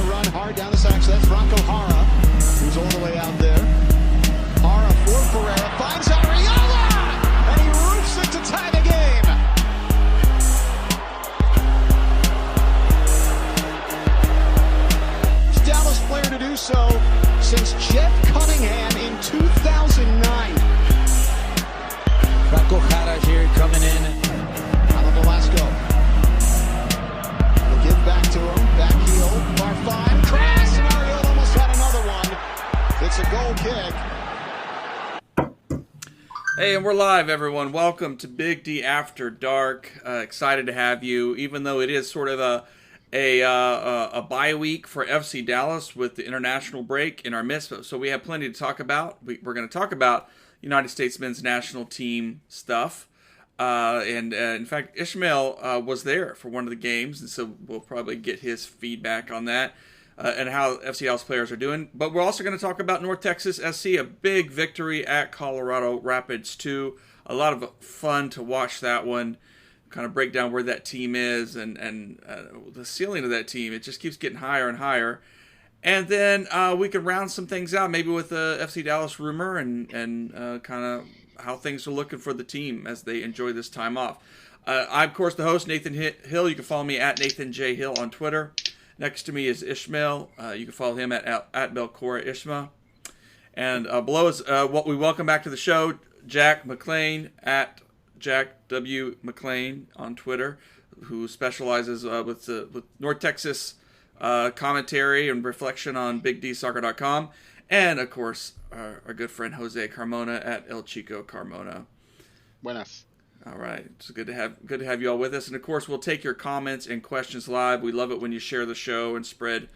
to run hard down the side. So that's Franco Jara, who's all the way out there. Jara for Ferreira, finds Arriola, and he roofs it to tie the game. First Dallas player to do so since Jeff Cunningham in 2009. Franco Jara here coming in. Alan Velasco. We'll give back to him. Back heel. Bar 5. Cross. And Arriola almost had another one. It's a goal kick. Hey, and we're live, everyone. Welcome to Big D After Dark. Excited to have you, even though it is sort of a bye week for FC Dallas with the international break in our midst. So we have plenty to talk about. We're going to talk about United States men's national team stuff. And in fact, Ishmael was there for one of the games, and so we'll probably get his feedback on that and how FC Dallas players are doing. But we're also going to talk about North Texas SC, a big victory at Colorado Rapids 2. A lot of fun to watch that one, kind of break down where that team is and the ceiling of that team. It just keeps getting higher and higher. And then we could round some things out, maybe with the FC Dallas rumor and kind of how things are looking for the team as they enjoy this time off. I'm, of course, the host, Nathan Hill. You can follow me at Nathan J. Hill on Twitter. Next to me is Ishmael. You can follow him at Belcora Ishma. And below is what we welcome back to the show, Jack McLean at Jack W. McLean on Twitter, who specializes with North Texas commentary and reflection on BigDSoccer.com, and of course our good friend Jose Carmona at El Chico Carmona. Buenas. All right, it's good to have you all with us, and of course we'll take your comments and questions live. We love it when you share the show and spread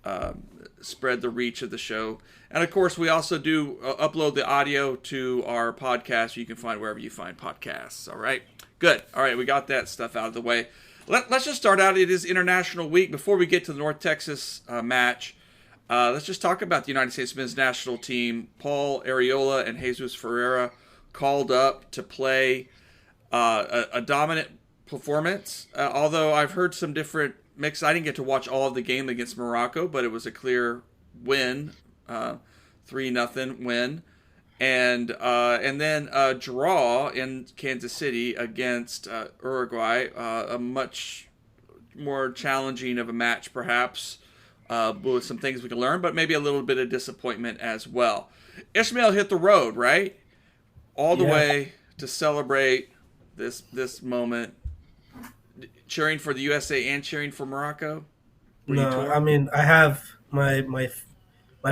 the reach of the show. And of course we also do upload the audio to our podcast. You can find wherever you find podcasts. All right, good. All right, we got that stuff out of the way. Let's just start out. It is International Week. Before we get to the North Texas match, let's just talk about the United States men's national team. Paul Arriola and Jesus Ferreira called up to play a dominant performance. Although I've heard some different mix. I didn't get to watch all of the game against Morocco, but it was a clear win, 3-0 win. And then a draw in Kansas City against Uruguay, a much more challenging of a match perhaps, with some things we can learn, but maybe a little bit of disappointment as well. Ishmael hit the road, right? All the way to celebrate this moment, cheering for the USA and cheering for Morocco? No, I mean, I have my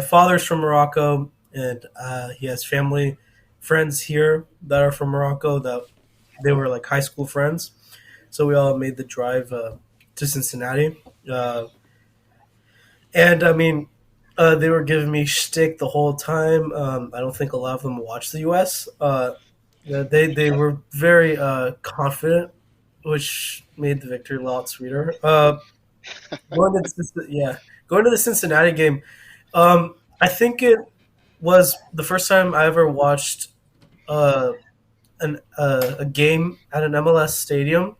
father's from Morocco, and he has friends here that are from Morocco that they were like high school friends. So we all made the drive to Cincinnati. And I mean, they were giving me shtick the whole time. I don't think a lot of them watch the U.S. They were very confident, which made the victory a lot sweeter. Going to the Cincinnati game, I think it was the first time I ever watched a game at an MLS stadium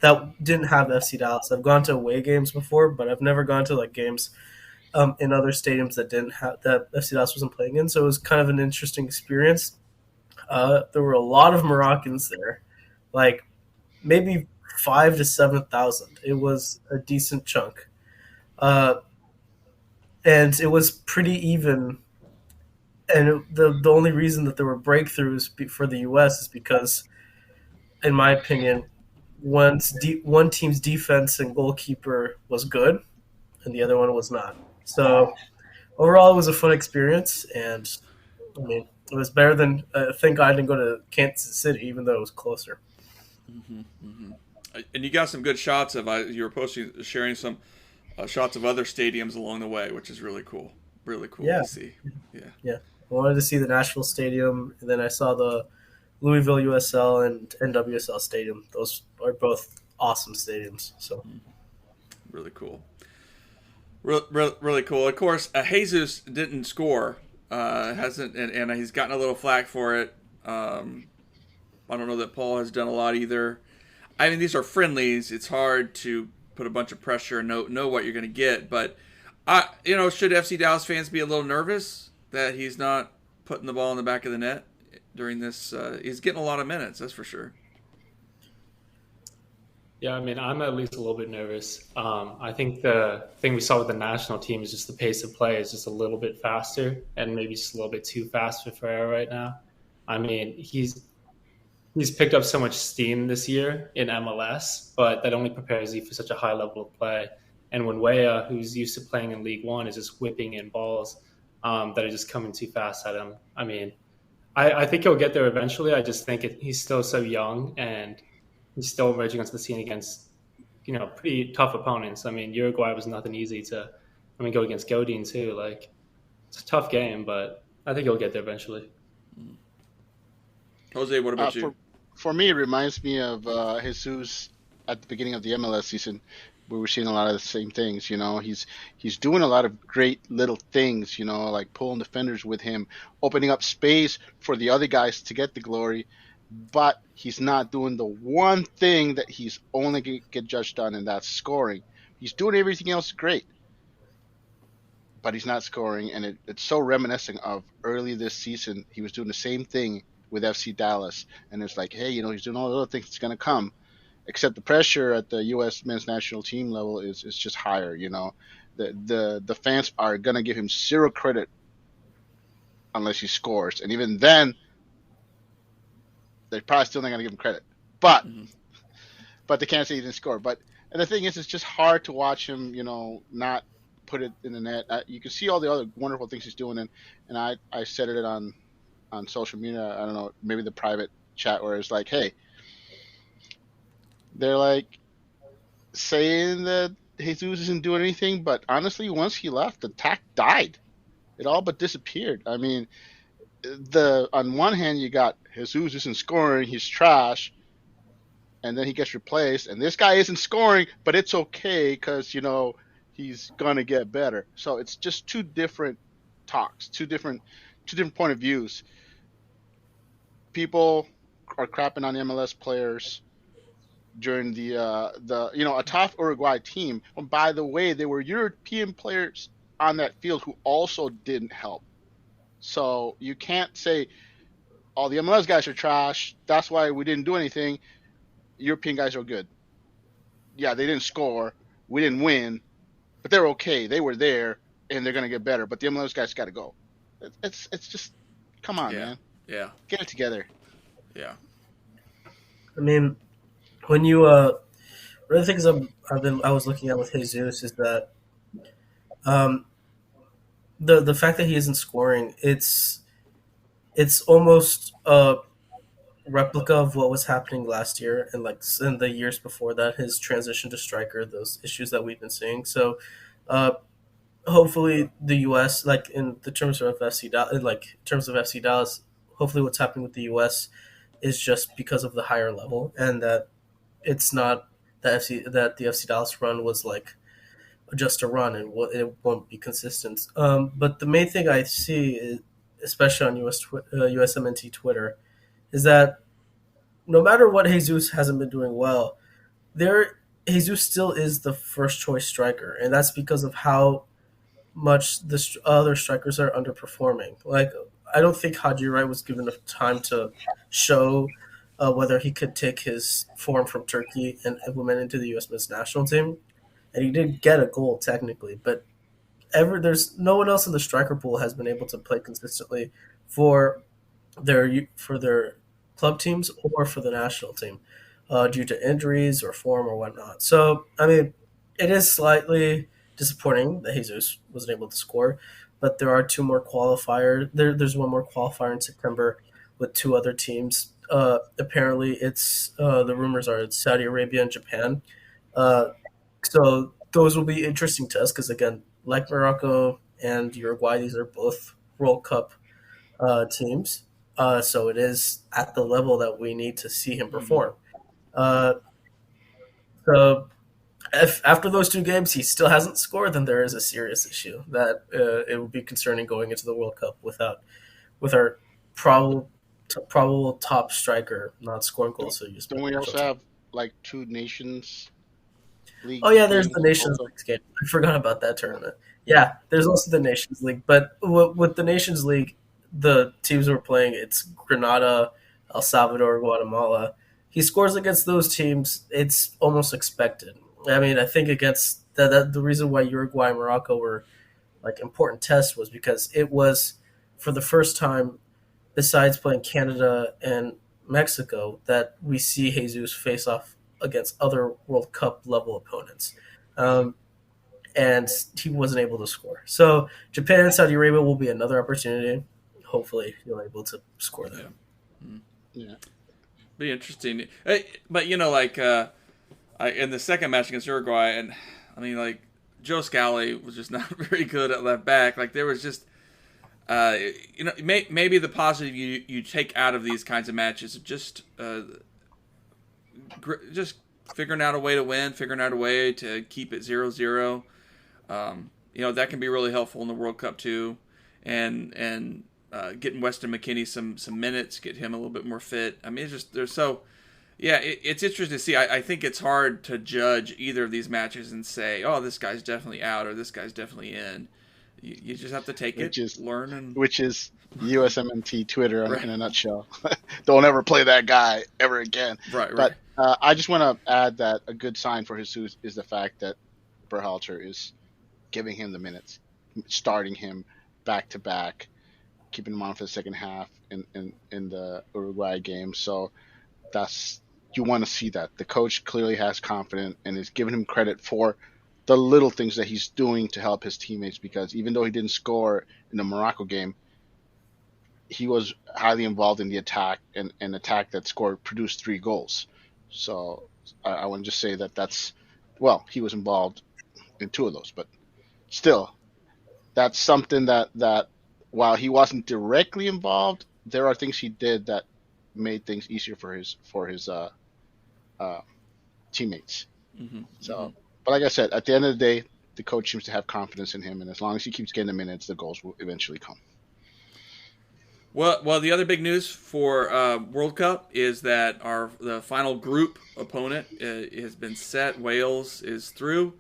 that didn't have FC Dallas. I've gone to away games before, but I've never gone to like games in other stadiums that didn't have that FC Dallas wasn't playing in. So it was kind of an interesting experience. There were a lot of Moroccans there, like maybe 5,000 to 7,000. It was a decent chunk, and it was pretty even. And the only reason that there were breakthroughs for the U.S. is because, in my opinion, one team's defense and goalkeeper was good, and the other one was not. So overall, it was a fun experience, and I mean, it was better than thank God I didn't go to Kansas City, even though it was closer. Mm-hmm, mm-hmm. And you got some good shots of you were sharing some shots of other stadiums along the way, which is really cool. Really cool to see. Yeah. I wanted to see the Nashville Stadium, and then I saw the Louisville USL and NWSL Stadium. Those are both awesome stadiums. So, really cool. Really cool. Of course, Jesus didn't score. Hasn't, and he's gotten a little flack for it. I don't know that Paul has done a lot either. I mean, these are friendlies. It's hard to put a bunch of pressure and know what you're going to get, but Should FC Dallas fans be a little nervous that he's not putting the ball in the back of the net during this? He's getting a lot of minutes, that's for sure. Yeah, I mean, I'm at least a little bit nervous. I think the thing we saw with the national team is just the pace of play is just a little bit faster and maybe just a little bit too fast for Ferreira right now. I mean, he's picked up so much steam this year in MLS, but that only prepares you for such a high level of play. And when Weah, who's used to playing in League One, is just whipping in balls that are just coming too fast at him. I mean, I think he'll get there eventually. I just think he's still so young and he's still emerging onto the scene against, pretty tough opponents. I mean, Uruguay was nothing easy to, go against Godin too. Like, it's a tough game, but I think he'll get there eventually. Jose, what about you? For me, it reminds me of Jesus at the beginning of the MLS season. We were seeing a lot of the same things. He's doing a lot of great little things. Like pulling defenders with him, opening up space for the other guys to get the glory. But he's not doing the one thing that he's only going to get judged on, and that's scoring. He's doing everything else great, but he's not scoring, and it's so reminiscent of early this season. He was doing the same thing with FC Dallas, and it's like, hey, he's doing all the other things that's going to come, except the pressure at the U.S. men's national team level is just higher. The fans are going to give him zero credit unless he scores, and even then, they're probably still not going to give him credit. But they can't say he didn't score. And the thing is, it's just hard to watch him, not put it in the net. You can see all the other wonderful things he's doing, and I said it on social media. I don't know, maybe the private chat where it's like, hey, they're like saying that Jesus isn't doing anything, but honestly, once he left, the attack died. It all but disappeared. I mean, on one hand, you got Jesus isn't scoring, he's trash, and then he gets replaced, and this guy isn't scoring, but it's okay because he's gonna get better. So it's just two different talks, two different point of views. People are crapping on the MLS players during the a tough Uruguay team. And by the way, there were European players on that field who also didn't help. So you can't say all the MLS guys are trash. That's why we didn't do anything. European guys are good. Yeah, they didn't score. We didn't win, but they're okay. They were there, and they're gonna get better. But the MLS guys got to go. It's just, come on, man. Yeah. Get it together. Yeah. I mean, when you one of the things I was looking at with Jesus is that the fact that he isn't scoring, it's almost a replica of what was happening last year and like in the years before that, his transition to striker, those issues that we've been seeing. So hopefully the US, like in the terms of FC Dallas, hopefully what's happening with the US is just because of the higher level, and that it's not that the FC Dallas run was like just a run and it won't be consistent. But the main thing I see, is, especially on USMNT Twitter, is that no matter what Jesus hasn't been doing well, Jesus still is the first choice striker, and that's because of how much the other strikers are underperforming. Like, I don't think Haji Wright was given enough time to show whether he could take his form from Turkey and implement it into the U.S. men's national team. And he did get a goal technically, but there's no one else in the striker pool has been able to play consistently for their club teams or for the national team due to injuries or form or whatnot. So, I mean, it is slightly disappointing that Jesus wasn't able to score, but there are two more qualifiers. There's one more qualifier in September with two other teams. Apparently, the rumors are it's Saudi Arabia and Japan. So those will be interesting to us because, again, like Morocco and Uruguay, these are both World Cup teams. So it is at the level that we need to see him perform. So if after those two games he still hasn't scored, then there is a serious issue that it would be concerning going into the World Cup with our probable top striker not scoring goals. Don't we also have like two nations League Oh yeah, there's games the Nations also? League game. I forgot about that tournament. Yeah, there's also the Nations League, but with the Nations League, the teams we're playing, it's Grenada, El Salvador, Guatemala. He scores against those teams. It's almost expected. I mean, I think against the reason why Uruguay and Morocco were like important tests was because it was for the first time, besides playing Canada and Mexico, that we see Jesus face off against other World Cup level opponents. Um, and he wasn't able to score. So Japan and Saudi Arabia will be another opportunity. Hopefully, he'll be able to score them. Yeah. Be interesting. But like in the second match against Uruguay, and I mean, like Joe Scally was just not very good at left back. Like there was just, maybe the positive you take out of these kinds of matches is just figuring out a way to win, figuring out a way to keep it 0-0. That can be really helpful in the World Cup too, and getting Weston McKennie some minutes, get him a little bit more fit. I mean, it's just it's interesting to see. I think it's hard to judge either of these matches and say, oh, this guy's definitely out or this guy's definitely in. You just have to take learn, and which is USMNT Twitter Right. in a nutshell. Don't ever play that guy ever again. Right. But I just want to add that a good sign for Jesus is the fact that Berhalter is giving him the minutes, starting him back to back, keeping him on for the second half in the Uruguay game. So you want to see that. The coach clearly has confidence and is giving him credit for the little things that he's doing to help his teammates, because even though he didn't score in the Morocco game, he was highly involved in the attack, and an attack that produced 3 goals. So I want to just say he was involved in 2 of those, but still, that's something that while he wasn't directly involved, there are things he did that made things easier for his teammates. So, but like I said, at the end of the day, the coach seems to have confidence in him, and as long as he keeps getting the minutes, the goals will eventually come. Well, the other big news for World Cup is that the final group opponent has been set. Wales is through.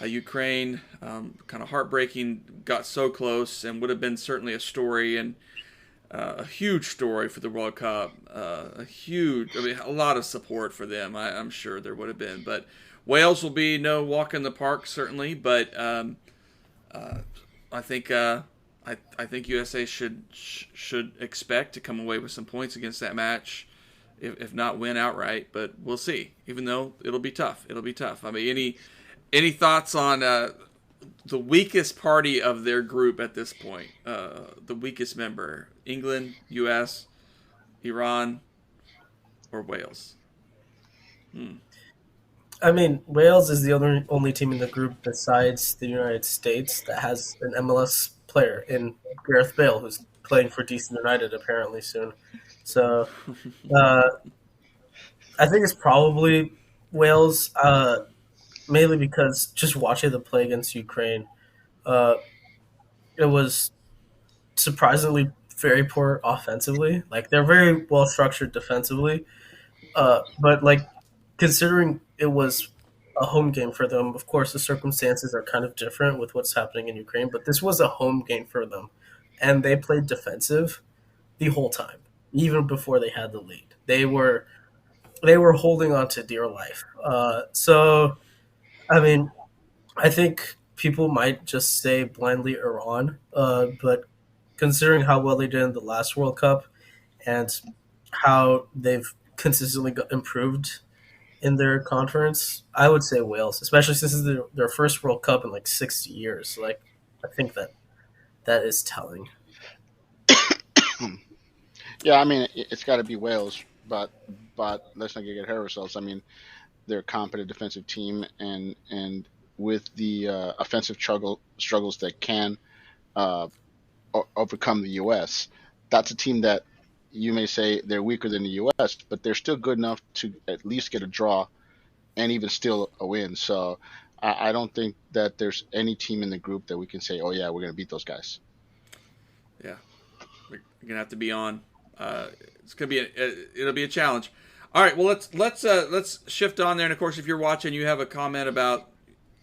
Ukraine, kind of heartbreaking, got so close and would have been certainly a story and a huge story for the World Cup. A lot of support for them. I'm sure there would have been, but Wales will be no walk in the park certainly. But I think USA should expect to come away with some points against that match, if not win outright. But we'll see. Even though it'll be tough. I mean, any thoughts on the weakest party of their group at this point? The weakest member: England, U.S., Iran, or Wales? I mean, Wales is the only team in the group besides the United States that has an MLS player in Gareth Bale, who's playing for DC United apparently soon. So I think it's probably Wales, mainly because just watching them play against Ukraine, it was surprisingly very poor offensively. Like they're very well structured defensively, but like considering it was a home game for them, of course the circumstances are kind of different with what's happening in Ukraine. But this was a home game for them, and they played defensive the whole time, even before they had the lead. They were holding on to dear life. So, I mean, I think people might just say blindly Iran, but considering how well they did in the last World Cup and how they've consistently improved in their conference, I would say Wales, especially since it's their first World Cup in like 60 years. Like, I think that is telling. Yeah, I mean, it's got to be Wales, but let's not get ahead of ourselves. I mean, they're a competent defensive team, and with the offensive struggles that can overcome the U.S., that's a team that you may say they're weaker than the U.S., but they're still good enough to at least get a draw and even still a win. So I don't think that there's any team in the group that we can say, oh yeah, we're going to beat those guys. Yeah, we're gonna have to be on. It's gonna be it'll be a challenge. All right, well let's shift on there. And of course, if you're watching, you have a comment about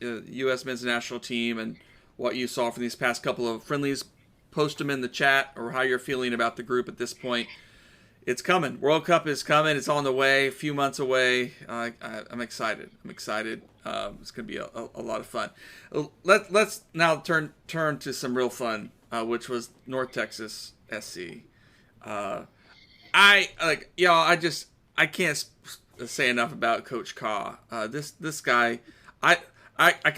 U.S. men's national team and what you saw from these past couple of friendlies. Post them in the chat or how you're feeling about the group at this point. It's coming. World Cup is coming. It's on the way. A few months away. I'm excited. It's going to be a lot of fun. Let's now turn to some real fun, which was North Texas SC. I can't say enough about Coach Ka. This guy, I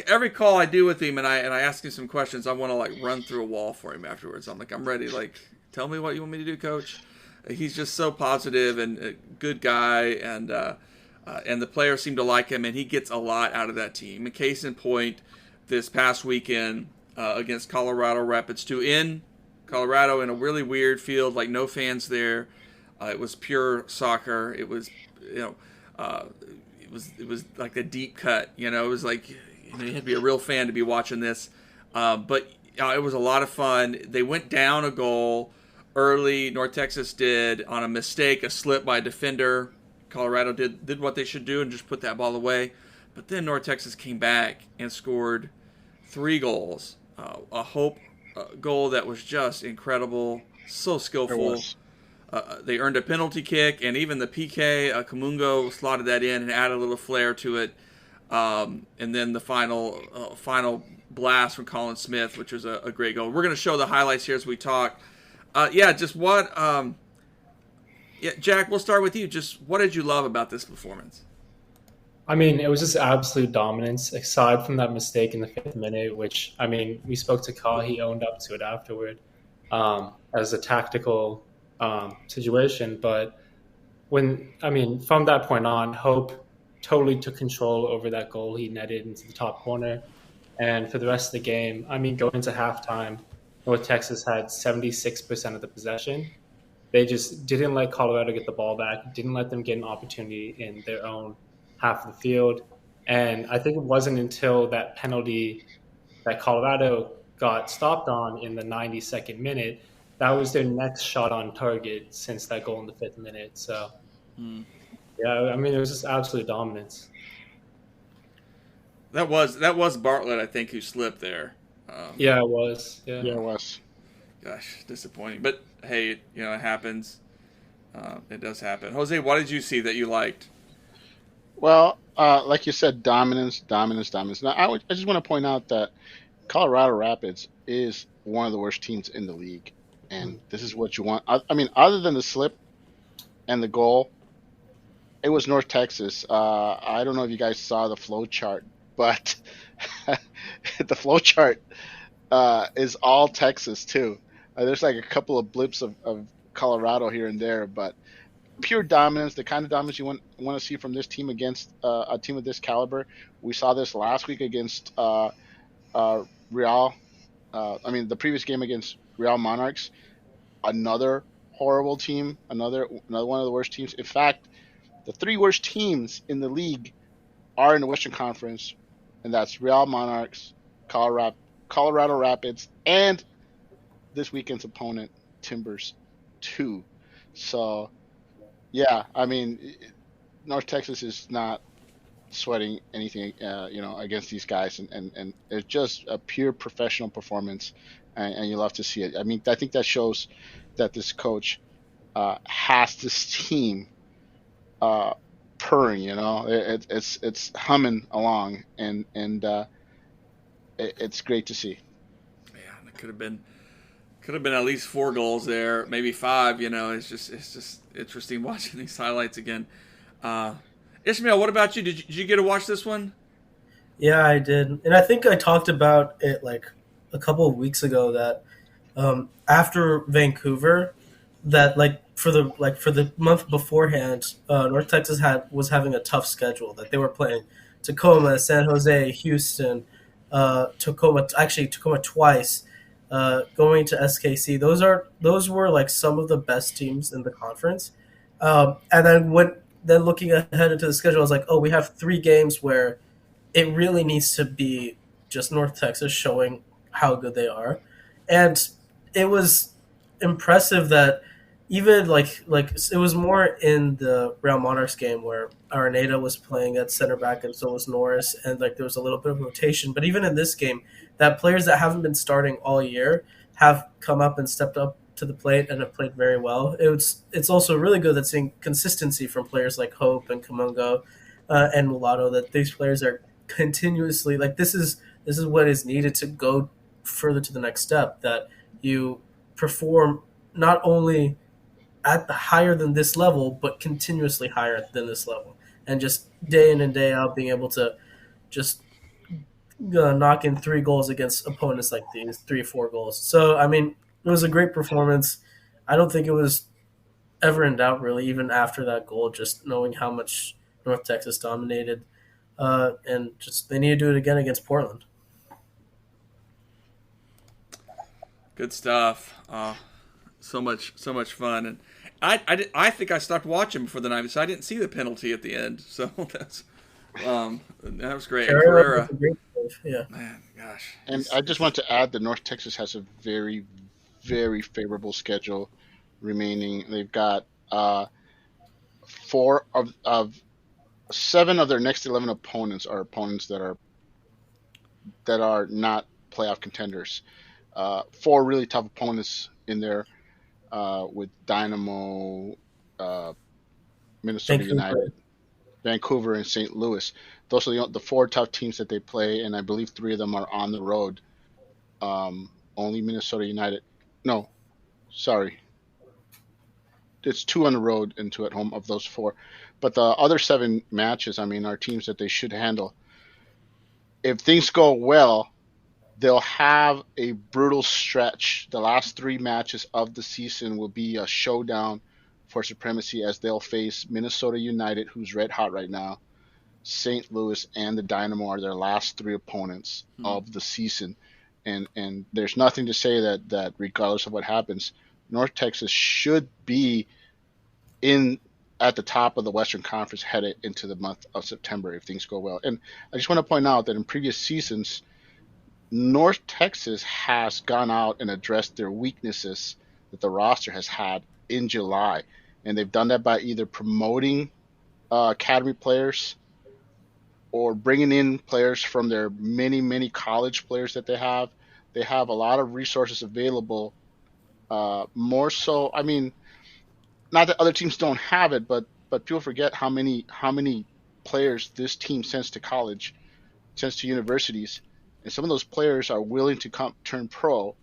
every call I do with him and I ask him some questions, I want to like run through a wall for him afterwards. I'm like, I'm ready. Like, tell me what you want me to do, Coach. He's just so positive and a good guy, and the players seem to like him, and he gets a lot out of that team. A case in point, this past weekend against Colorado Rapids 2 in Colorado in a really weird field, like no fans there. It was pure soccer. It was, it was like a deep cut. It was like you had to be a real fan to be watching this. But it was a lot of fun. They went down a goal early. North Texas did on a mistake, a slip by a defender. Colorado did what they should do and just put that ball away. But then North Texas came back and scored 3 goals. A hope goal that was just incredible, so skillful. They earned a penalty kick, and even the PK, Kamungo slotted that in and added a little flair to it. And then the final blast from Colin Smith, which was a great goal. We're going to show the highlights here as we talk. Jack, we'll start with you. Just what did you love about this performance? I mean, it was just absolute dominance, aside from that mistake in the 5th minute, which, I mean, we spoke to Ka, he owned up to it afterward as a tactical situation. But from that point on, Hope totally took control over that goal he netted into the top corner. And for the rest of the game, going into halftime, North Texas had 76% of the possession. They just didn't let Colorado get the ball back, didn't let them get an opportunity in their own half of the field. And I think it wasn't until that penalty that Colorado got stopped on in the 92nd minute, that was their next shot on target since that goal in the 5th minute. So, it was just absolute dominance. That was Bartlett, I think, who slipped there. It was. Yeah, it was. Gosh, disappointing. But hey, it happens. It does happen. Jose, what did you see that you liked? Well, like you said, dominance. Now, I just want to point out that Colorado Rapids is one of the worst teams in the league, and this is what you want. Other than the slip and the goal, it was North Texas. I don't know if you guys saw the flow chart, but the flow chart is all Texas too. There's like a couple of blips of Colorado here and there, but pure dominance, the kind of dominance you want to see from this team against a team of this caliber. We saw this last week against Real. The previous game against Real Monarchs, another horrible team, another one of the worst teams. In fact, the 3 worst teams in the league are in the Western Conference, and that's Real Monarchs, Colorado Rapids, and this weekend's opponent, Timbers 2. So, North Texas is not sweating anything, against these guys, and it's just a pure professional performance, and you love to see it. I think that shows that this coach has this team purring. It's humming along, and it's great to see. Yeah, it could have been at least 4 goals there, maybe 5. It's just interesting watching these highlights again. Ishmael, what about you? Did you get to watch this one? Yeah, I did, and I think I talked about it like a couple of weeks ago that after Vancouver, that for the month beforehand, North Texas was having a tough schedule. That they were playing Tacoma, San Jose, Houston, Tacoma twice. Going to SKC, those were like some of the best teams in the conference. And then looking ahead into the schedule, I was like, we have 3 games where it really needs to be just North Texas showing how good they are. And it was impressive that, even like it was more in the Real Monarchs game where Araneda was playing at center back and so was Norris, and like there was a little bit of rotation. But even in this game, that players that haven't been starting all year have come up and stepped up to the plate and have played very well. It's also really good that seeing consistency from players like Hope and Kamungo and Mulatto, that these players are continuously like this is what is needed to go further to the next step. That you perform not only at the higher than this level, but continuously higher than this level, and just day in and day out being able to just knock in 3 goals against opponents like these, 3 or 4 goals. So I mean, it was a great performance. I don't think it was ever in doubt really, even after that goal. Just knowing how much North Texas dominated, and just they need to do it again against Portland. Good stuff. So much fun, and I think I stopped watching before the night, so I didn't see the penalty at the end. So that was great. Ferreira, Ferreira, yeah. man, gosh. And I just want to add that North Texas has a very, very favorable schedule remaining. They've got 7 of their next 11 opponents are opponents that are not playoff contenders. 4 really tough opponents in there with Dynamo, Minnesota Vancouver. United, Vancouver, and St. Louis. Those are the 4 tough teams that they play, and I believe 3 of them are on the road. Only Minnesota United. No, sorry. It's 2 on the road and 2 at home of those 4. But the other 7 matches, I mean, are teams that they should handle. If things go well, they'll have a brutal stretch. The last 3 matches of the season will be a showdown for supremacy, as they'll face Minnesota United, who's red hot right now. St. Louis and the Dynamo are their last 3 opponents of the season. And there's nothing to say that regardless of what happens, North Texas should be at the top of the Western Conference headed into the month of September if things go well. And I just want to point out that in previous seasons, North Texas has gone out and addressed their weaknesses that the roster has had in July. And they've done that by either promoting academy players or bringing in players from their many, many college players that they have. They have a lot of resources available. More so, I mean, not that other teams don't have it, but people forget how many players this team sends to college, sends to universities, and some of those players are willing to turn pro.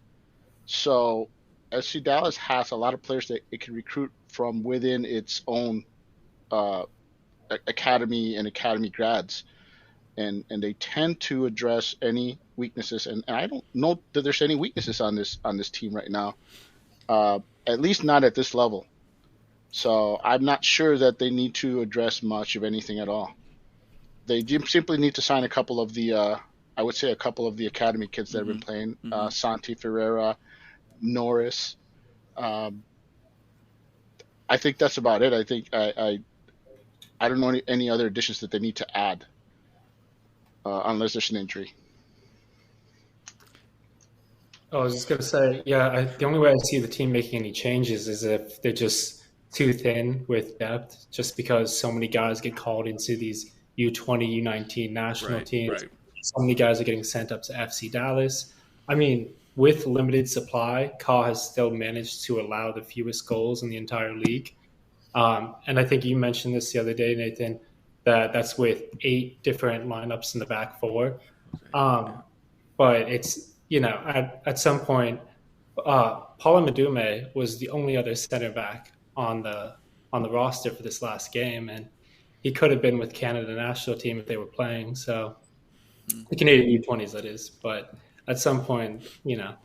So FC Dallas has a lot of players that it can recruit from within its own academy and academy grads, and they tend to address any weaknesses. And I don't know that there's any weaknesses on this team right now, at least not at this level. So I'm not sure that they need to address much of anything at all. They simply need to sign a couple of the academy kids that have been playing, Santi, Ferreira, Norris. I think that's about it. I think I don't know any other additions that they need to add, unless there's an injury. I was just going to say, the only way I see the team making any changes is if they're just too thin with depth, just because so many guys get called into these U20, U19 national teams. Right. So many guys are getting sent up to FC Dallas. I mean, with limited supply, Ka has still managed to allow the fewest goals in the entire league. And I think you mentioned this the other day, Nathan, that's with 8 different lineups in the back 4. But it's, at some point, Paula Madume was the only other center back on the roster for this last game, and he could have been with Canada national team if they were playing. So the Canadian U20s, that is. But at some point, gonna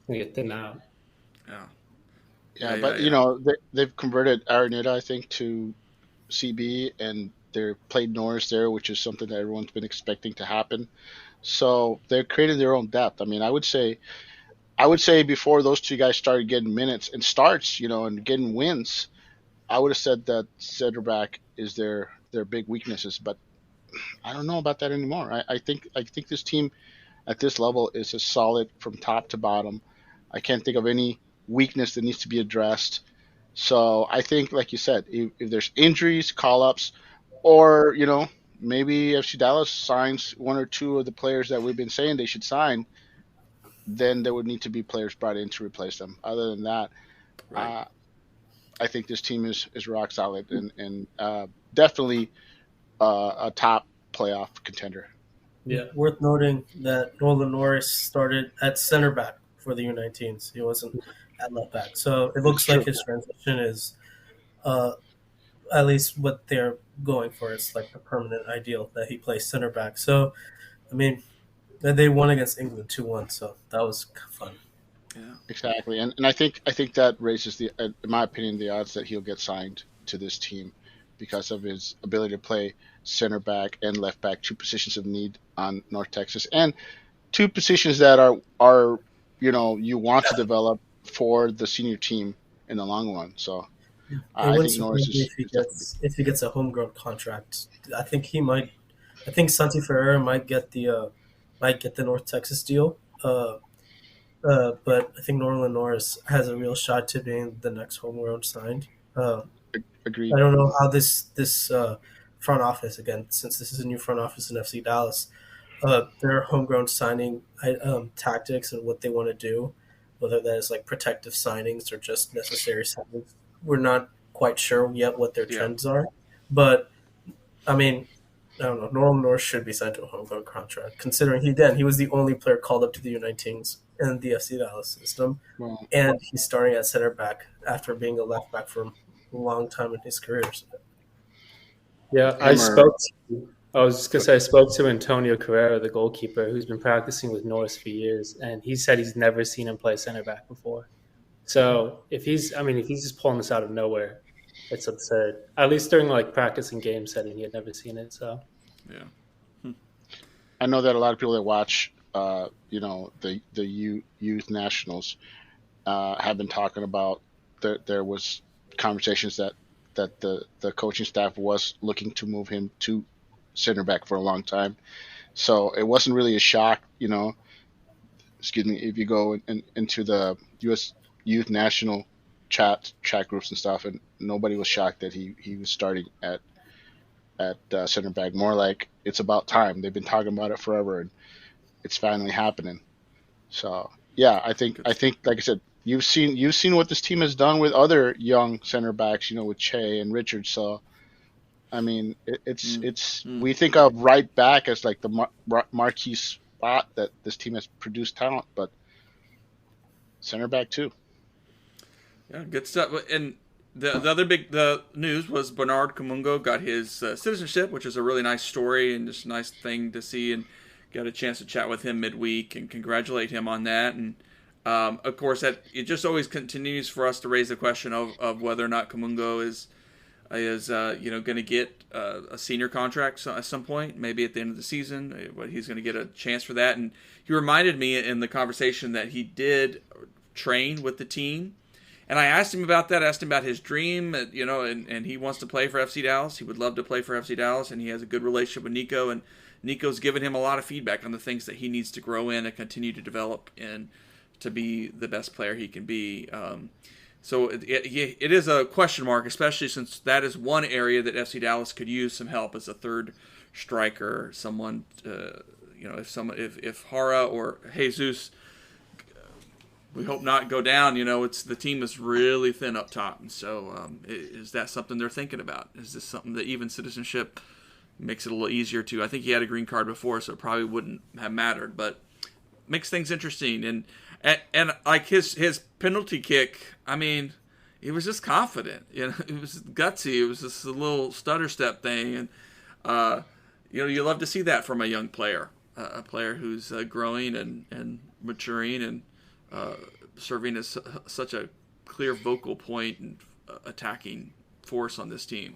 get thin out. Yeah. They've converted Araneda, I think, to CB, and they played Norris there, which is something that everyone's been expecting to happen. So they're creating their own depth. I mean, I would say before those 2 guys started getting minutes and starts, and getting wins, I would have said that center back is their big weaknesses. But I don't know about that anymore. I think this team at this level is as solid from top to bottom. I can't think of any weakness that needs to be addressed. So I think, like you said, if there's injuries, call ups, or maybe FC Dallas signs one or two of the players that we've been saying they should sign, then there would need to be players brought in to replace them. Other than that, Right. uh, I think this team is rock solid and definitely a top playoff contender. Yeah, Worth noting that Nolan Norris started at center back for the U19s. He wasn't at left back. So it It's looks like true. his transition is uh, at least what they're going for. It's like the permanent ideal that he plays center back. So, I mean, they won against England 2-1, so that was fun. Yeah. Exactly, and I think that raises in my opinion, the odds that he'll get signed to this team because of his ability to play center back and left back, two positions of need on North Texas, and two positions that are you want to develop for the senior team in the long run. So It I wouldn't think Norris surprise me is definitely if he gets a homegrown contract. I think he might. I think Santi Ferreira might get the North Texas deal. But I think Norland Norris has a real shot to being the next homegrown signed. I agreed. don't know how this front office, again, since this is a new front office in FC Dallas, their homegrown signing tactics and what they want to do, whether that is like protective signings or just necessary signings. We're not quite sure yet what their Yeah. trends are, but I mean, I don't know. Norman North should be signed to a homegrown contract, considering he was the only player called up to the U19s in the FC Dallas system, Well, and he's starting at center back after being a left back for a long time in his career. So, yeah. Hammer. I was just gonna say I spoke to Antonio Carrera, the goalkeeper, who's been practicing with Norris for years, and he said he's never seen him play center back before. So if he's just pulling this out of nowhere, it's absurd. At least during like practice and game setting, he had never seen it. So Yeah. I know that a lot of people that watch, the youth nationals, have been talking about there was conversations that the coaching staff was looking to move him to center back for a long time. So it wasn't really a shock, excuse me, if you go into the U.S. youth national chat groups and stuff, and nobody was shocked that he was starting at center back. More like it's about time. They've been talking about it forever, and it's finally happening. So yeah, I think like I said, you've seen what this team has done with other young center backs, with Che and Richards. So I mean, it's Mm. we think of right back as like the marquee spot that this team has produced talent, but center back too. Yeah, good stuff. And the other the news was Bernard Kamungo got his citizenship, which is a really nice story and just a nice thing to see. And got a chance to chat with him midweek and congratulate him on that. And of course, that it just always continues for us to raise the question of whether or not Kamungo is going to get a senior contract at some point, maybe at the end of the season. But he's going to get a chance for that. And he reminded me in the conversation that he did train with the team. And I asked him about that, asked him about his dream, and he wants to play for FC Dallas. He would love to play for FC Dallas, and he has a good relationship with Nico. And Nico's given him a lot of feedback on the things that he needs to grow in and continue to develop in to be the best player he can be. So it is a question mark, especially since that is one area that FC Dallas could use some help as a third striker, someone, if Hara or Jesus, we hope not go down. It's the team is really thin up top, and so is that something they're thinking about? Is this something that even citizenship makes it a little easier to? I think he had a green card before, so it probably wouldn't have mattered, but makes things interesting. And like his penalty kick, I mean, he was just confident. It was gutsy. It was just a little stutter step thing, and you love to see that from a young player, a player who's growing and maturing and serving as such a clear vocal point and attacking force on this team.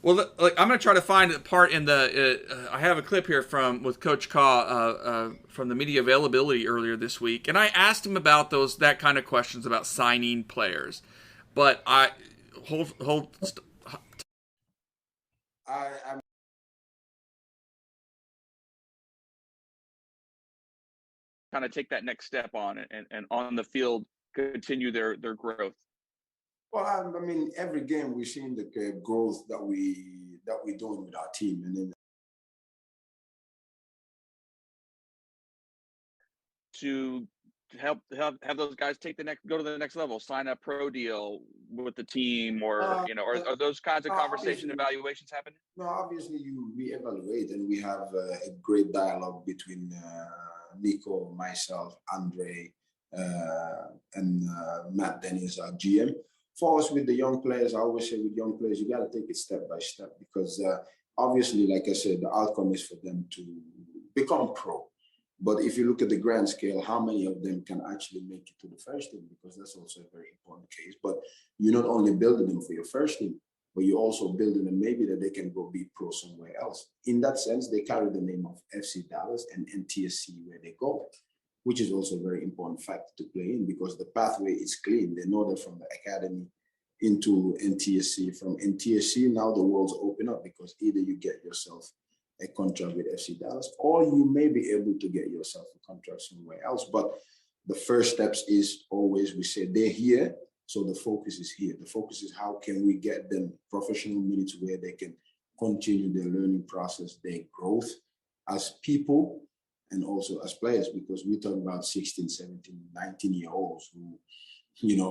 Well, I'm going to try to find a part in the. I have a clip here with Coach Ka from the media availability earlier this week, and I asked him about that kind of questions about signing players. But I'm kind of take that next step on it and on the field continue their growth? Well, I mean, every game we're seeing the growth that we're doing with our team, and then To help have those guys go to the next level, sign a pro deal with the team, or are those kinds of conversation evaluations happening? no, obviously you reevaluate, and we have a great dialogue between Nico, myself, Andre, and Matt Dennis, our GM. For us with the young players, I always say with young players, you got to take it step by step because obviously, like I said, the outcome is for them to become pro. But if you look at the grand scale, how many of them can actually make it to the first team? Because that's also a very important case. But you're not only building them for your first team, but you're also building them maybe that they can go be pro somewhere else. In that sense, they carry the name of FC Dallas and NTSC where they go, which is also a very important factor to play in because the pathway is clean. They know that from the academy into NTSC. From NTSC, now the world's open up because either you get yourself a contract with FC Dallas, or you may be able to get yourself a contract somewhere else. But the first steps is always, we say they're here, so the focus is here. The focus is how can we get them professional minutes where they can continue their learning process, their growth as people and also as players, because we're talking about 16, 17, 19-year-olds who,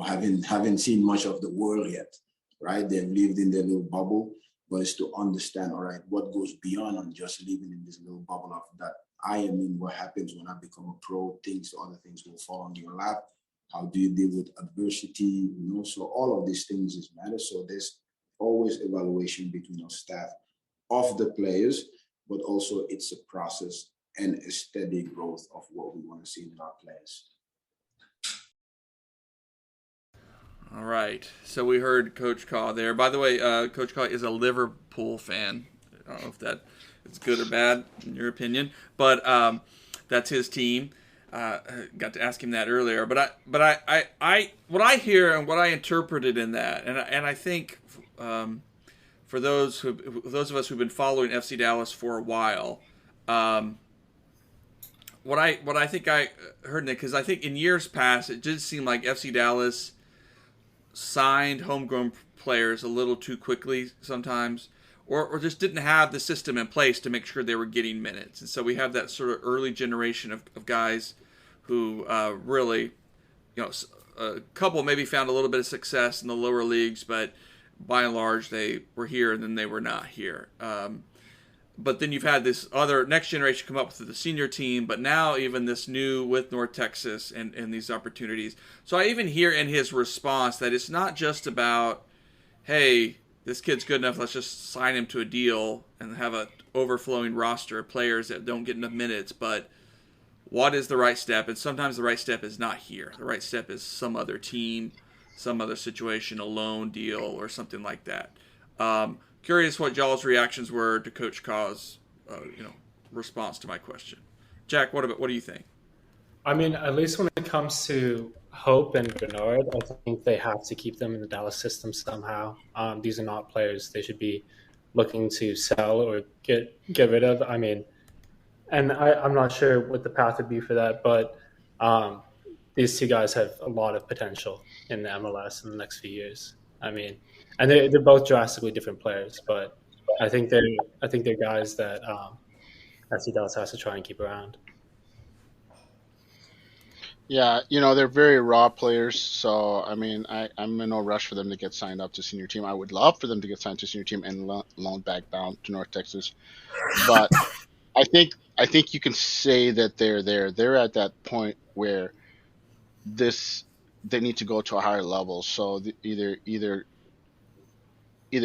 haven't seen much of the world yet, right? They've lived in their little bubble. But it's to understand, all right, what goes beyond on just living in this little bubble of that I am in, what happens when I become a pro, other things will fall on your lap. How do you deal with adversity? So all of these things is matter. So there's always evaluation between our staff of the players, but also it's a process and a steady growth of what we want to see in our players. All right. So we heard Coach Kaw there. By the way, Coach Kaw is a Liverpool fan. I don't know if that is good or bad in your opinion, but that's his team. Got to ask him that earlier. But I what I hear and what I interpreted in that, and I think for those of us who've been following FC Dallas for a while, what I think I heard in it, because I think in years past it did seem like FC Dallas signed homegrown players a little too quickly sometimes, or just didn't have the system in place to make sure they were getting minutes. And so we have that sort of early generation of guys who really, a couple maybe found a little bit of success in the lower leagues, but by and large they were here and then they were not here. But then you've had this other next generation come up with the senior team, but now even this new with North Texas and these opportunities. So I even hear in his response that it's not just about, hey, this kid's good enough, let's just sign him to a deal and have an overflowing roster of players that don't get enough minutes, but what is the right step? And sometimes the right step is not here. The right step is some other team, some other situation, a loan deal or something like that. Curious what y'all's reactions were to Coach Kaw's, response to my question. Jack, what do you think? I mean, at least when it comes to Hope and Bernard, I think they have to keep them in the Dallas system somehow. These are not players they should be looking to sell or get rid of. I mean, and I'm not sure what the path would be for that, but these two guys have a lot of potential in the MLS in the next few years. I mean, and they're both drastically different players, but I think they're guys that FC Dallas has to try and keep around. Yeah, they're very raw players. So, I mean, I'm in no rush for them to get signed up to senior team. I would love for them to get signed to senior team and loan back down to North Texas. But I think you can say that they're there. They're at that point where they need to go to a higher level. So either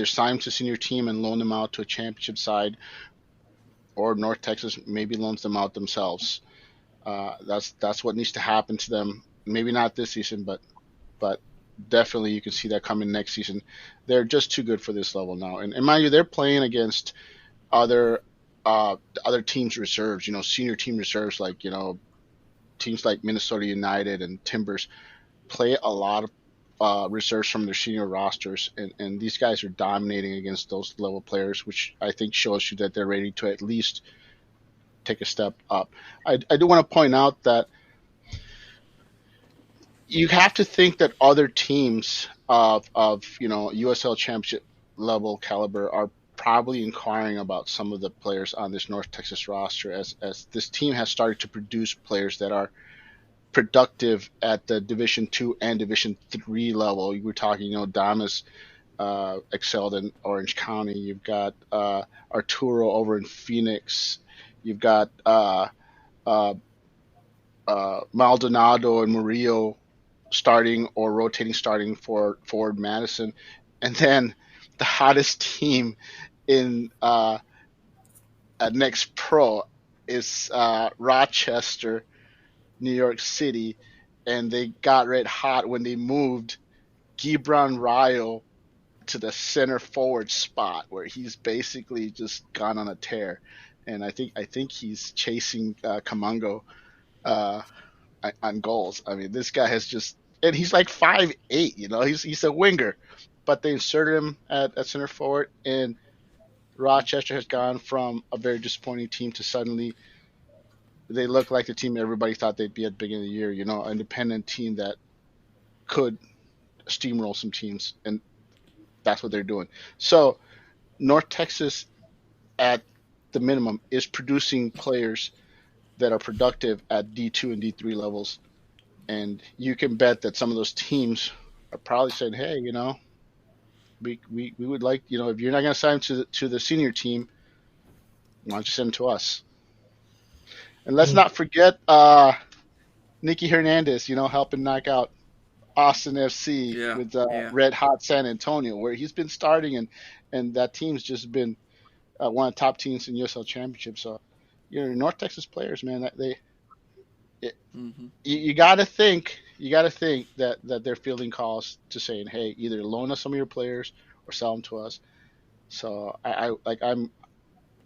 sign to senior team and loan them out to a championship side, or North Texas maybe loans them out themselves. That's what needs to happen to them. Maybe not this season, but definitely you can see that coming next season. They're just too good for this level now. And mind you, they're playing against other teams' reserves. Senior team reserves, like teams like Minnesota United and Timbers play a lot of reserves from their senior rosters, and these guys are dominating against those level players, which I think shows you that they're ready to at least take a step up. I do want to point out that you have to think that other teams of USL Championship level caliber are probably inquiring about some of the players on this North Texas roster as this team has started to produce players that are productive at the Division 2 and Division 3 level. You were talking, Damas excelled in Orange County. You've got Arturo over in Phoenix. You've got uh, Maldonado and Murillo starting or rotating starting for Forward Madison. And then the hottest team in Next Pro is Rochester, New York City. And they got red hot when they moved Gibran Rayo to the center forward spot where he's basically just gone on a tear. And I think he's chasing Camango on goals. I mean, this guy has just, and he's like 5'8", he's a winger, but they inserted him at center forward, and Rochester has gone from a very disappointing team to suddenly they look like the team everybody thought they'd be at the beginning of the year, an independent team that could steamroll some teams, and that's what they're doing. So North Texas, at the minimum, is producing players that are productive at D2 and D3 levels. And you can bet that some of those teams are probably saying, hey, we would like, if you're not going to sign to the senior team, why don't you send them to us? And let's not forget Nicky Hernandez, helping knock out Austin FC with Red Hot San Antonio, where he's been starting, and that team's just been one of the top teams in USL Championship. So, North Texas players, man, you got to think that they're fielding calls to saying, hey, either loan us some of your players or sell them to us. So I'm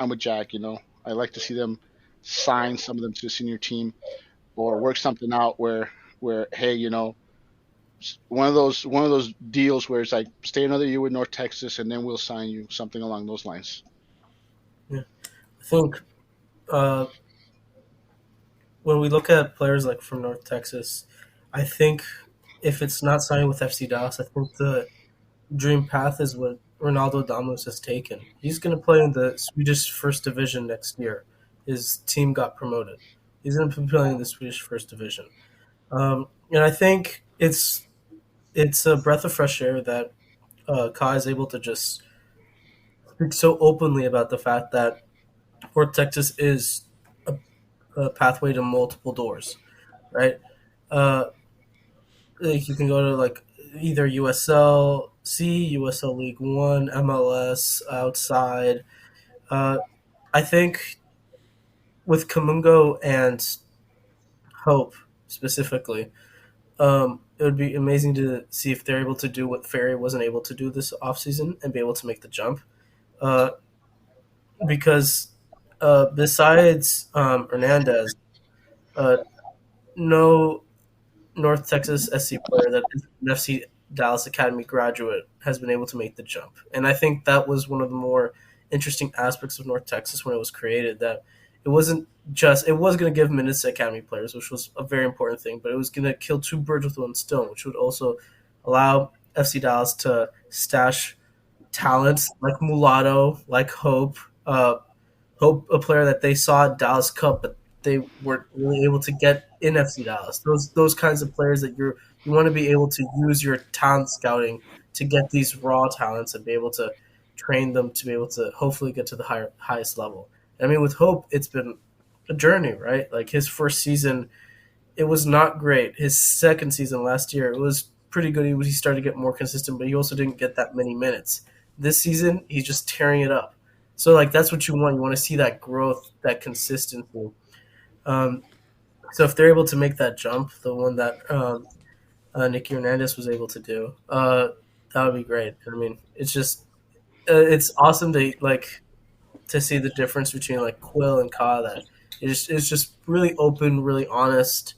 with Jack. I like to see them sign some of them to the senior team or work something out where hey, one of those deals where it's like stay another year with North Texas and then we'll sign you, something along those lines. Yeah, I think when we look at players like from North Texas, I think if it's not signing with FC Dallas, I think the dream path is what Ronaldo Damus has taken. He's going to play in the Swedish First Division next year. His team got promoted. He's going to be playing in the Swedish First Division. And I think it's a breath of fresh air that Kai is able to just speak so openly about the fact that North Texas is a pathway to multiple doors, right? Like you can go to like either USL C, USL League One, MLS outside. I think with Kamungo and Hope specifically, it would be amazing to see if they're able to do what Ferreira wasn't able to do this offseason and be able to make the jump. Because besides Hernandez, no North Texas SC player that is an FC Dallas Academy graduate has been able to make the jump. And I think that was one of the more interesting aspects of North Texas when it was created, that it was going to give minutes to Academy players, which was a very important thing, but it was going to kill two birds with one stone, which would also allow FC Dallas to stash talents like Mulatto, like Hope, Hope, a player that they saw at Dallas Cup, but they weren't really able to get in FC Dallas. Those kinds of players that you want to be able to use your talent scouting to get these raw talents and be able to train them to be able to hopefully get to the highest level. I mean, with Hope, it's been a journey, right? Like his first season, it was not great. His second season last year, it was pretty good. He started to get more consistent, but he also didn't get that many minutes. This season, he's just tearing it up. So, like, that's what you want. You want to see that growth, that consistency. So if they're able to make that jump, the one that Nicky Hernandez was able to do, that would be great. I mean, it's just it's awesome to see the difference between like Quill and Ka. That it's just really open, really honest,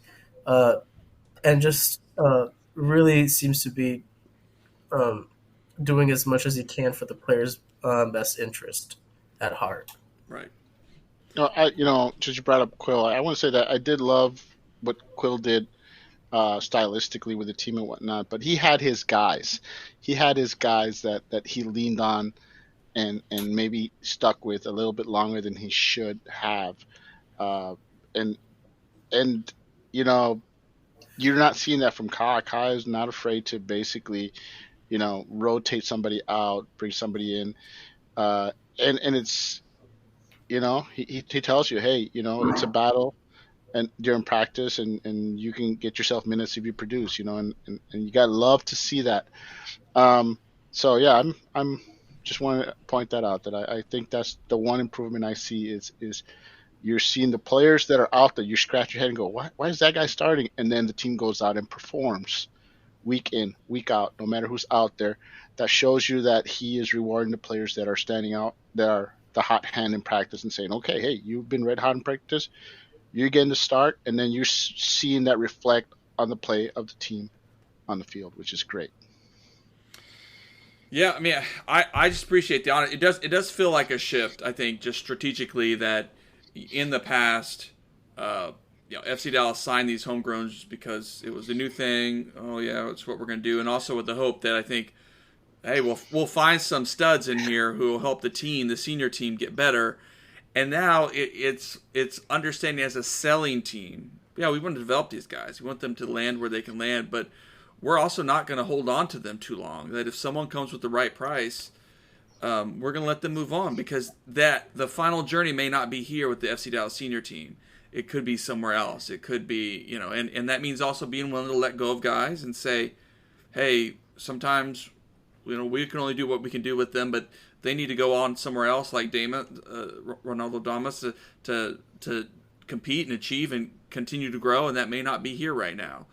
and just really seems to be doing as much as he can for the player's best interest at heart. Right. Since you brought up Quill, I want to say that I did love what Quill did stylistically with the team and whatnot. But he had his guys. He had his guys that he leaned on and maybe stuck with a little bit longer than he should have. Uh, and and you know, you're not seeing that from Kai. Kai is not afraid to basically, rotate somebody out, bring somebody in. Uh, and it's, he tells you, hey, it's a battle and during practice, and you can get yourself minutes if you produce, and you gotta love to see that. Um, so yeah, I'm just want to point that out, that I think that's the one improvement I see is you're seeing the players that are out there. You scratch your head and go, why is that guy starting? And then the team goes out and performs week in, week out, no matter who's out there. That shows you that he is rewarding the players that are standing out, that are the hot hand in practice, and saying, okay, hey, you've been red hot in practice, you're getting to start, and then you're seeing that reflect on the play of the team on the field, which is great. Yeah, I mean, I just appreciate the honor. It does feel like a shift, I think, just strategically, that in the past, FC Dallas signed these homegrowns just because it was a new thing. Oh yeah, it's what we're going to do, and also with the hope that I think, hey, we'll find some studs in here who will help the senior team, get better. And now it's understanding as a selling team. Yeah, we want to develop these guys. We want them to land where they can land, but we're also not going to hold on to them too long. That if someone comes with the right price, we're going to let them move on, because the final journey may not be here with the FC Dallas senior team. It could be somewhere else. It could be, and that means also being willing to let go of guys and say, hey, sometimes, we can only do what we can do with them, but they need to go on somewhere else, like Ronaldo Damas, to compete and achieve and continue to grow, and that may not be here right now.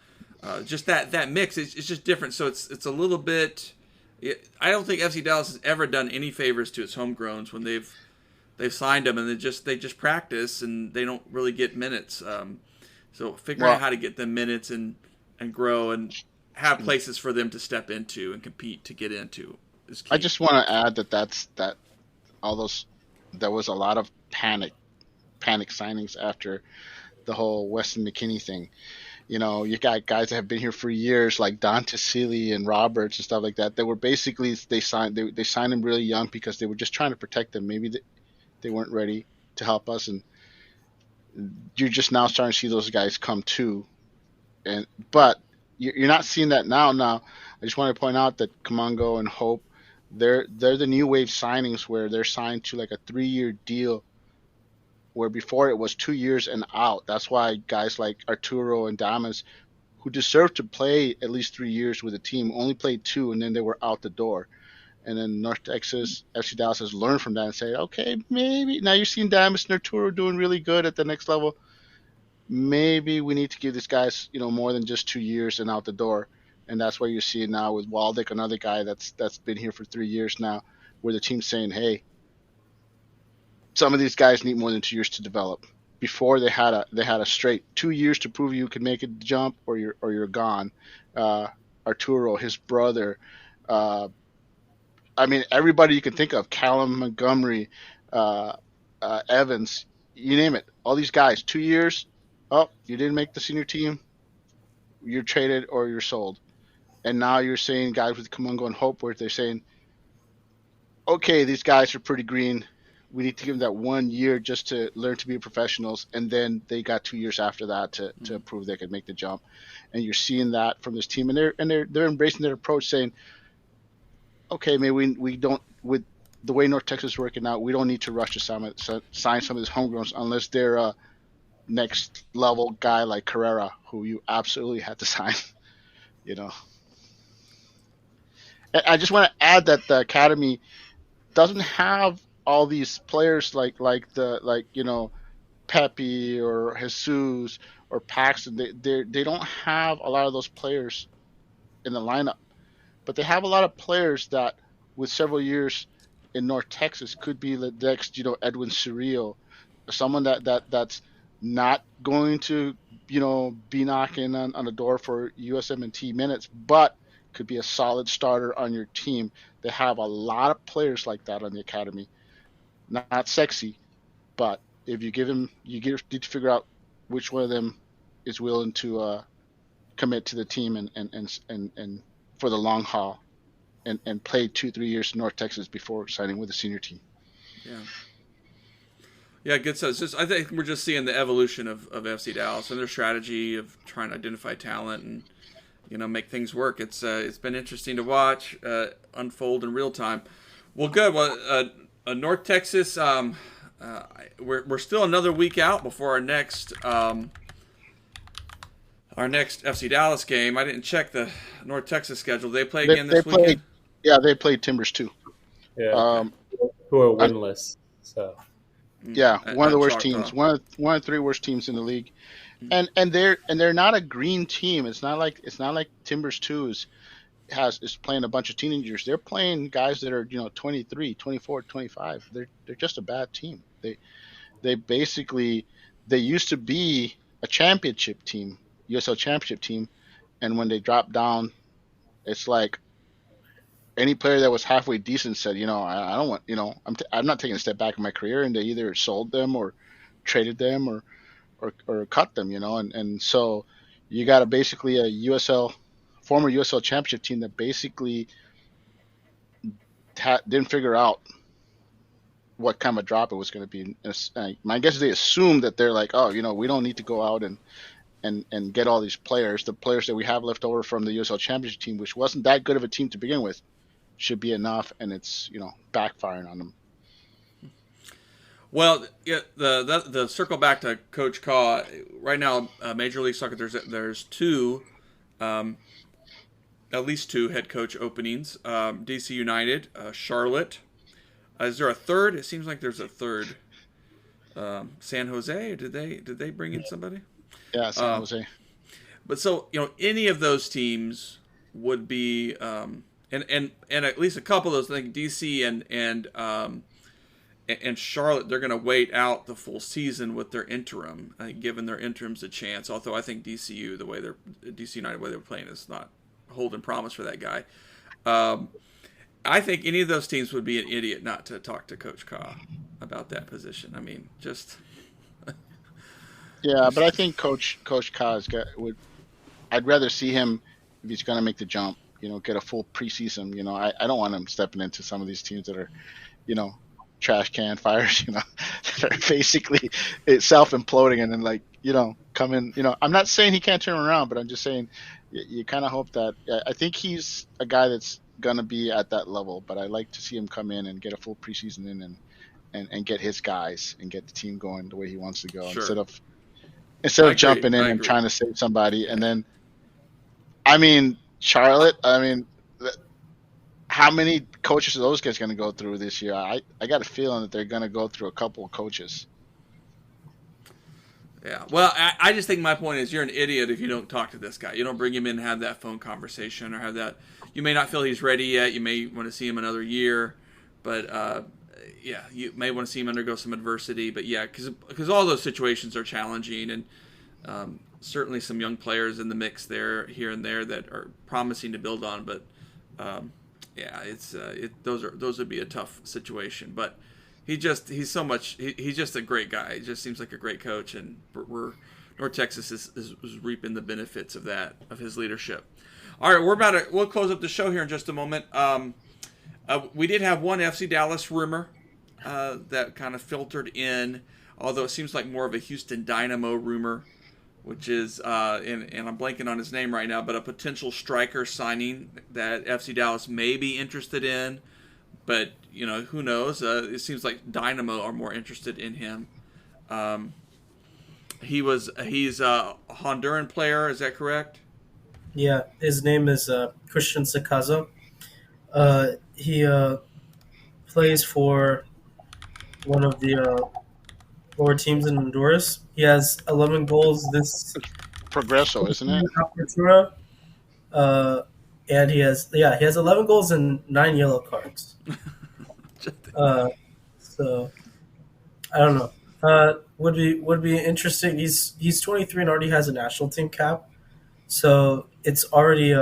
Just that mix, it's just different. So it's a little bit. I don't think FC Dallas has ever done any favors to its homegrowns when they've signed them, and they just practice and they don't really get minutes. So figuring out how to get them minutes and grow and have places for them to step into and compete to get into is key. I just want to add that there was a lot of panic signings after the whole Weston McKinney thing. You got guys that have been here for years, like Don Tassili and Roberts and stuff like that. They were basically, they signed them really young because they were just trying to protect them. Maybe they weren't ready to help us, and you're just now starting to see those guys come too. But you're not seeing that now. Now, I just want to point out that Kamongo and Hope, they're the new wave signings, where they're signed to like a 3-year deal, where before it was 2 years and out. That's why guys like Arturo and Damas, who deserved to play at least 3 years with the team, only played 2, and then they were out the door. And then North Texas, FC Dallas has learned from that and said, okay, maybe now you're seeing Damas and Arturo doing really good at the next level. Maybe we need to give these guys, more than just 2 years and out the door. And that's what you're seeing now with Waldick, another guy that's been here for 3 years now, where the team's saying, hey, some of these guys need more than 2 years to develop. Before they had a straight 2 years to prove you could make a jump, or you're gone. Arturo, his brother, everybody you can think of, Callum Montgomery, Evans, you name it. All these guys, 2 years. Oh, you didn't make the senior team, you're traded or you're sold. And now you're seeing guys with Kamungo and Hope, where they're saying, okay, these guys are pretty green. We need to give them that 1 year just to learn to be professionals. And then they got 2 years after that to prove they could make the jump. And you're seeing that from this team. And they're embracing their approach, saying, okay, maybe we don't, with the way North Texas is working out, we don't need to rush to sign some of these homegrowns unless they're a next level guy like Ferreira, who you absolutely had to sign. I just want to add that the academy doesn't have all these players like Pepe or Jesus or Paxton. They don't have a lot of those players in the lineup, but they have a lot of players that, with several years in North Texas, could be the next Edwin Surreal, someone that's not going to be knocking on the door for USMNT minutes, but could be a solid starter on your team. They have a lot of players like that on the academy. Not sexy, but if you give them, need to figure out which one of them is willing to commit to the team and for the long haul, and played 2-3 years in North Texas before signing with the senior team. Yeah. Yeah, good stuff. I think we're just seeing the evolution of FC Dallas and their strategy of trying to identify talent and make things work. It's been interesting to watch unfold in real time. Well, good. Well, North Texas. We're still another week out before our next FC Dallas game. I didn't check the North Texas schedule. They play again this weekend. Yeah, they played Timbers too. Yeah, who are winless. So. Yeah, one of the worst teams. One of the 3 worst teams in the league, and they're not a green team. It's not like Timbers 2 is playing a bunch of teenagers. They're playing guys that are 23, 24, 25. They're just a bad team. They basically used to be a championship team, USL championship team, and when they dropped down, it's like any player that was halfway decent said, I don't want, I'm not taking a step back in my career, and they either sold them or traded them or cut them, and so you got basically a former USL championship team that basically didn't figure out what kind of drop it was going to be. My guess is they assumed that they're like, oh, we don't need to go out and get all these players. The players that we have left over from the USL championship team, which wasn't that good of a team to begin with, should be enough, and it's backfiring on them. Well, yeah, the circle back to Coach Kaw right now, Major League Soccer. There's 2, at least 2 head coach openings. DC United, Charlotte. Is there a third? It seems like there's a third. San Jose. Or did they bring in somebody? Yeah, San Jose. But so any of those teams would be. And at least a couple of those, I think DC and Charlotte, they're going to wait out the full season with their interim, giving their interims a chance. Although I think DC United, the way they're playing, is not holding promise for that guy. I think any of those teams would be an idiot not to talk to Coach Kaw about that position. I mean, just. Yeah, but I think Coach Kaw I'd rather see him if he's going to make the jump. Get a full preseason. I don't want him stepping into some of these teams that are, trash can fires. That are basically self imploding and then come in. I'm not saying he can't turn around, but I'm just saying you kind of hope that. I think he's a guy that's gonna be at that level, but I like to see him come in and get a full preseason in and get his guys and get the team going the way he wants to go, sure. instead of jumping in and trying to save somebody. And then, I mean. Charlotte, how many coaches are those guys going to go through this year? I got a feeling that they're going to go through a couple of coaches. Yeah, well, I just think my point is you're an idiot if you don't talk to this guy. You don't bring him in and have that phone conversation or have that. You may not feel he's ready yet. You may want to see him another year. But, you may want to see him undergo some adversity. But, yeah, because all those situations are challenging and certainly some young players in the mix there, here and there, that are promising to build on. But those would be a tough situation. But he's just a great guy. He just seems like a great coach, and North Texas is reaping the benefits of that, of his leadership. All right, we'll close up the show here in just a moment. We did have one FC Dallas rumor that kind of filtered in, although it seems like more of a Houston Dynamo rumor, which is, and I'm blanking on his name right now, but a potential striker signing that FC Dallas may be interested in. But, who knows? It seems like Dynamo are more interested in him. He's a Honduran player, is that correct? Yeah, his name is Christian Sakaza. He plays for one of the lower teams in Honduras. He has 11 goals this Progresso, isn't it? And he has 11 goals and 9 yellow cards. So I don't know. Would be interesting. He's 23 and already has a national team cap. So it's already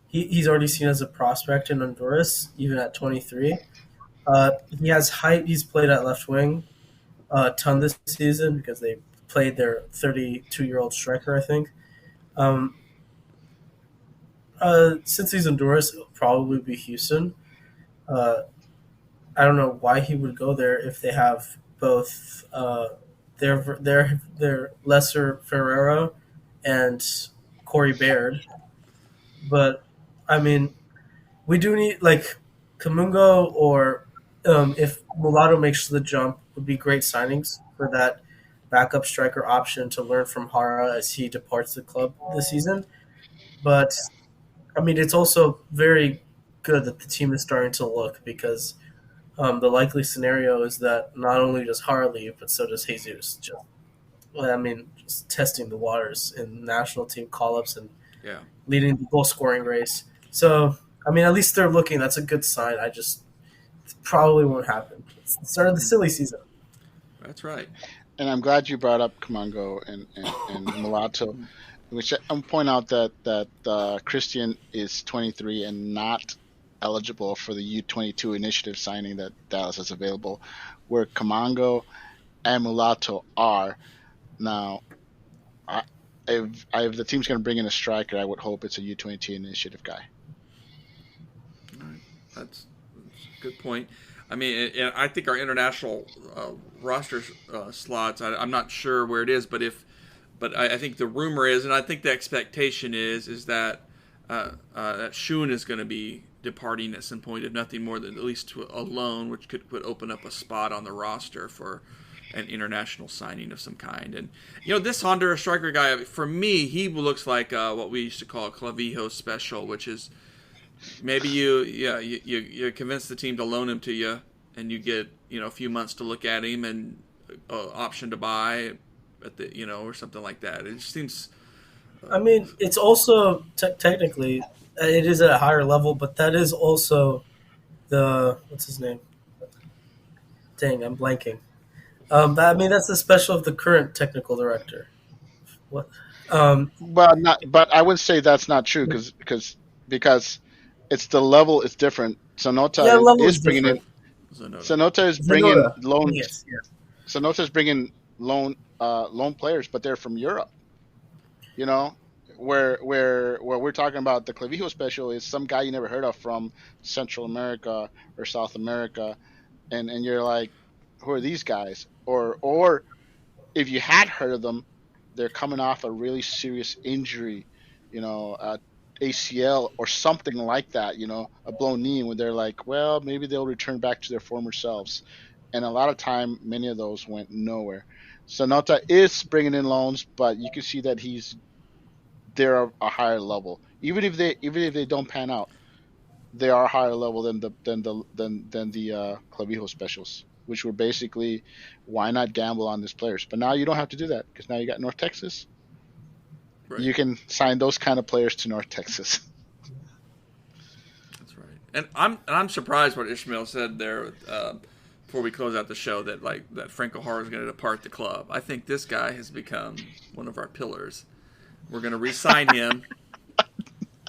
he's already seen as a prospect in Honduras, even at 23. He has height. He's played at left wing a ton this season because they played their 32-year-old striker, I think. Um, since he's Honduras, it'll probably be Houston. Uh, I don't know why he would go there if they have both their lesser Ferreira and Corey Baird. But I mean, we do need like Kamungo or if Mulatto makes the jump would be great signings for that backup striker option to learn from Hara as he departs the club this season. But I mean, it's also very good that the team is starting to look because the likely scenario is that not only does Hara leave, but so does Jesus. Just testing the waters in national team call-ups and Yeah. leading the goal scoring race. So, I mean, at least they're looking. That's a good sign. It probably won't happen. It's the start of the silly season. That's right. And I'm glad you brought up Kamango and Mulatto, which I'm point out that Christian is 23 and not eligible for the U22 initiative signing that Dallas has available, where Kamango and Mulatto are. Now, if the team's going to bring in a striker, I would hope it's a U22 initiative guy. All right. That's a good point. I mean, I think our international roster slots. I'm not sure where it is, but I think the rumor is, and I think the expectation is that that Shun is going to be departing at some point, if nothing more than at least to a loan, which would open up a spot on the roster for an international signing of some kind. And this Honduras striker guy, for me, he looks like what we used to call a Clavijo special, which is maybe you convince the team to loan him to you, and you get a few months to look at him and option to buy at the or something like that. It just seems. I mean, it's also technically it is at a higher level, but that is also what's his name? Dang, I'm blanking. That's the special of the current technical director. What? But I would say that's not true because it's the level is different. Sonota is bringing different. in. Sonota is bringing loan. Yes. Sonota is bringing loan players, but they're from Europe. Where we're talking about the Clavijo special is some guy you never heard of from Central America or South America, and you're like, who are these guys? Or if you had heard of them, they're coming off a really serious injury, ACL or something like that, a blown knee, where they're like, well, maybe they'll return back to their former selves. And a lot of time, many of those went nowhere. Sonota is bringing in loans, but you can see that they're a higher level. Even if they don't pan out, they are a higher level than the Clavijo specials, which were basically, why not gamble on these players? But now you don't have to do that because now you got North Texas. Right. You can sign those kind of players to North Texas. That's right. And I'm surprised what Ishmael said there before we close out the show that Franco Jara is going to depart the club. I think this guy has become one of our pillars. We're going to re-sign him.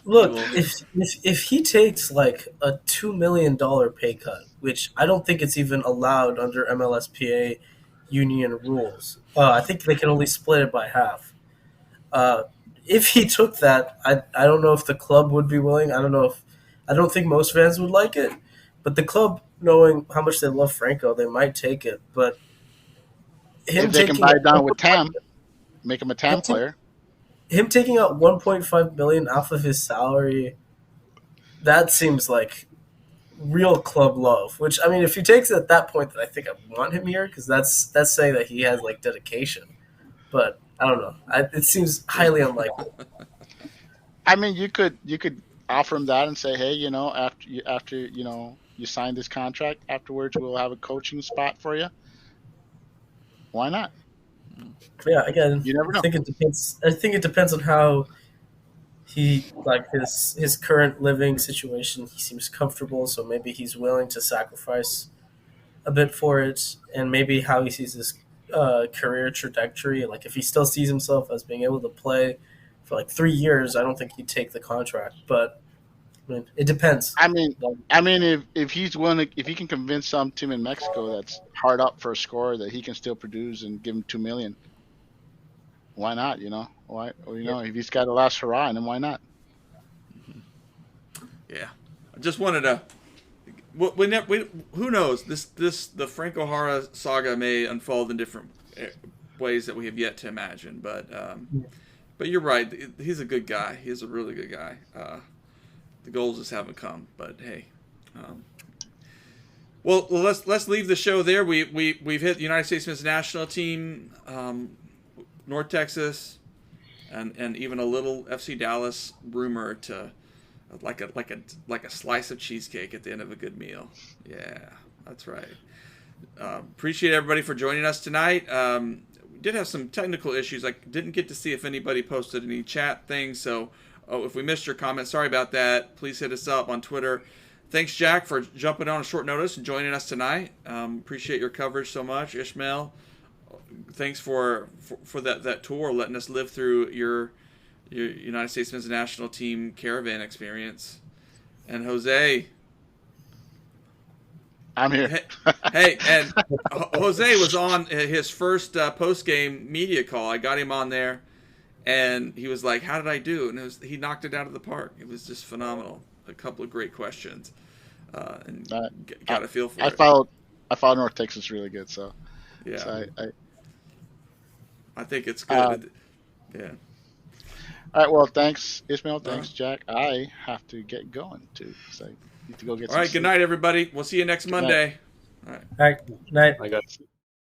Look, if he takes like a $2 million pay cut, which I don't think it's even allowed under MLSPA union rules, I think they can only split it by half. If he took that, I don't know if the club would be willing. I don't think most fans would like it, but the club, knowing how much they love Franco, they might take it. But if they can buy it down with Tam, make him a Tam player. Him taking out $1.5 million off of his salary, that seems like real club love. Which, I mean, if he takes it at that point, then I think I want him here because that's saying that he has like dedication. But I don't know. It seems highly unlikely. I mean, you could offer him that and say, hey, after you sign this contract, afterwards we'll have a coaching spot for you. Why not? Yeah, again, you never know. I think it depends on how he his current living situation. He seems comfortable, so maybe he's willing to sacrifice a bit for it, and maybe how he sees his career trajectory. Like if he still sees himself as being able to play for like 3 years, I don't think he'd take the contract. But I mean, it depends. I mean, if he's willing, if he can convince some team in Mexico that's hard up for a scorer that he can still produce and give him $2 million, why not? Why? If he's got the last hurrah, then why not? Yeah, I just wanted to. Who knows? The Franco Jara saga may unfold in different ways that we have yet to imagine. But you're right. He's a good guy. He's a really good guy. The goals just haven't come. But hey, well, let's leave the show there. We've hit the United States men's national team, North Texas, and even a little FC Dallas rumor to like a slice of cheesecake at the end of a good meal. Yeah, that's right. Appreciate everybody for joining us tonight. We did have some technical issues. I didn't get to see if anybody posted any chat things, so if we missed your comment, sorry about that. Please hit us up on Twitter. Thanks, Jack, for jumping on a short notice and joining us tonight. Appreciate your coverage so much. Ishmael, thanks for that tour, letting us live through your United States men's national team caravan experience. And Jose, I'm here. Hey, and Jose was on his first post-game media call. I got him on there, and he was like, "How did I do?" And he knocked it out of the park. It was just phenomenal. A couple of great questions, and got a feel for it. I followed North Texas really good, so yeah, so I think it's good. Yeah. All right. Well, thanks, Ishmael. Thanks, Jack. I have to get going too, so I need to go get. All right. Good night, everybody. We'll see you next Monday. All right. Night. I got